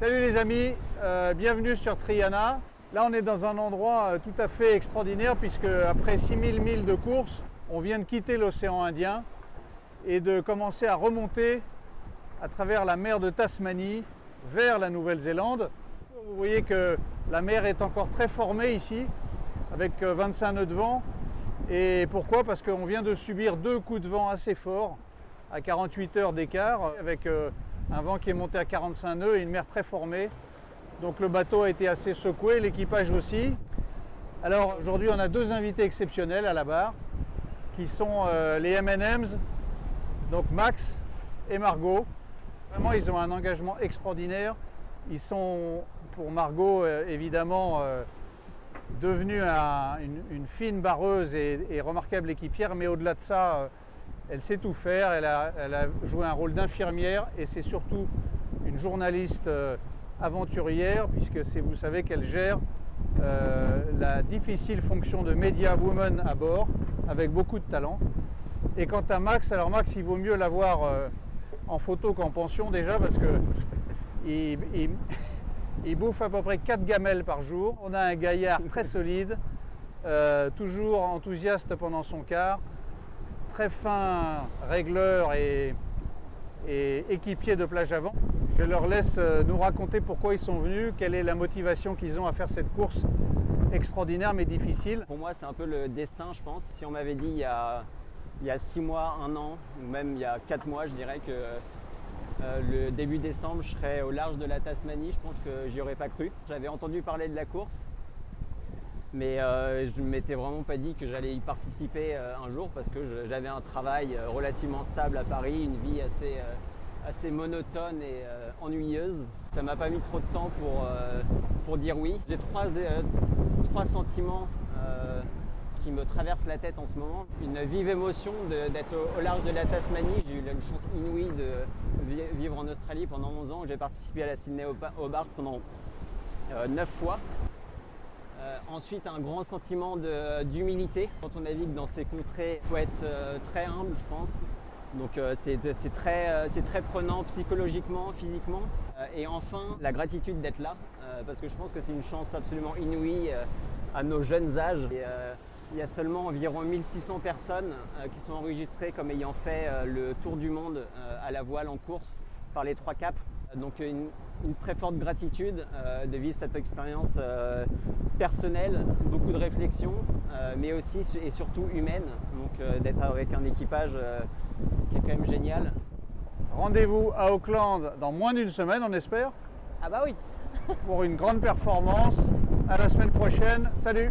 Salut les amis, bienvenue sur Triana. Là on est dans un endroit tout à fait extraordinaire puisque après 6000 milles de course, on vient de quitter l'océan Indien et de commencer à remonter à travers la mer de Tasmanie vers la Nouvelle-Zélande. Vous voyez que la mer est encore très formée ici avec 25 nœuds de vent. Et pourquoi? Parce qu'on vient de subir deux coups de vent assez forts à 48 heures d'écart avec un vent qui est monté à 45 nœuds et une mer très formée. Donc le bateau a été assez secoué, l'équipage aussi. Alors aujourd'hui on a deux invités exceptionnels à la barre qui sont les M&M's, donc Max et Margot. Vraiment ils ont un engagement extraordinaire. Ils sont pour Margot évidemment devenue une fine barreuse et remarquable équipière, mais au-delà de ça elle sait tout faire, elle a joué un rôle d'infirmière et c'est surtout une journaliste aventurière puisque vous savez qu'elle gère la difficile fonction de media woman à bord avec beaucoup de talent. Et quant à Max, alors Max il vaut mieux l'avoir en photo qu'en pension déjà parce que il bouffe à peu près 4 gamelles par jour. On a un gaillard très solide, toujours enthousiaste pendant son quart, très fin régleur et équipier de plage avant. Je leur laisse nous raconter pourquoi ils sont venus, quelle est la motivation qu'ils ont à faire cette course extraordinaire mais difficile. Pour moi, c'est un peu le destin, je pense. Si on m'avait dit il y a 6 mois, 1 an, ou même il y a 4 mois, je dirais que le début décembre, je serais au large de la Tasmanie, je pense que j'y aurais pas cru. J'avais entendu parler de la course, mais je ne m'étais vraiment pas dit que j'allais y participer un jour parce que j'avais un travail relativement stable à Paris, une vie assez monotone et ennuyeuse. Ça m'a pas mis trop de temps pour dire oui. J'ai trois sentiments qui me traversent la tête en ce moment. Une vive émotion d'être au large de la Tasmanie. J'ai eu une chance inouïe de vivre en Australie pendant 11 ans. J'ai participé à la Sydney Hobart pendant 9 fois. Ensuite, un grand sentiment d'humilité. Quand on navigue dans ces contrées, il faut être très humble, je pense. Donc c'est très prenant psychologiquement, physiquement. Et enfin, la gratitude d'être là, parce que je pense que c'est une chance absolument inouïe à nos jeunes âges. Et, il y a seulement environ 1600 personnes qui sont enregistrées comme ayant fait le tour du monde à la voile en course par les 3 caps. Donc une très forte gratitude de vivre cette expérience personnelle, beaucoup de réflexion, mais aussi et surtout humaine, donc d'être avec un équipage qui est quand même génial. Rendez-vous à Auckland dans moins d'une semaine, on espère. Ah bah oui. Pour une grande performance. À la semaine prochaine. Salut!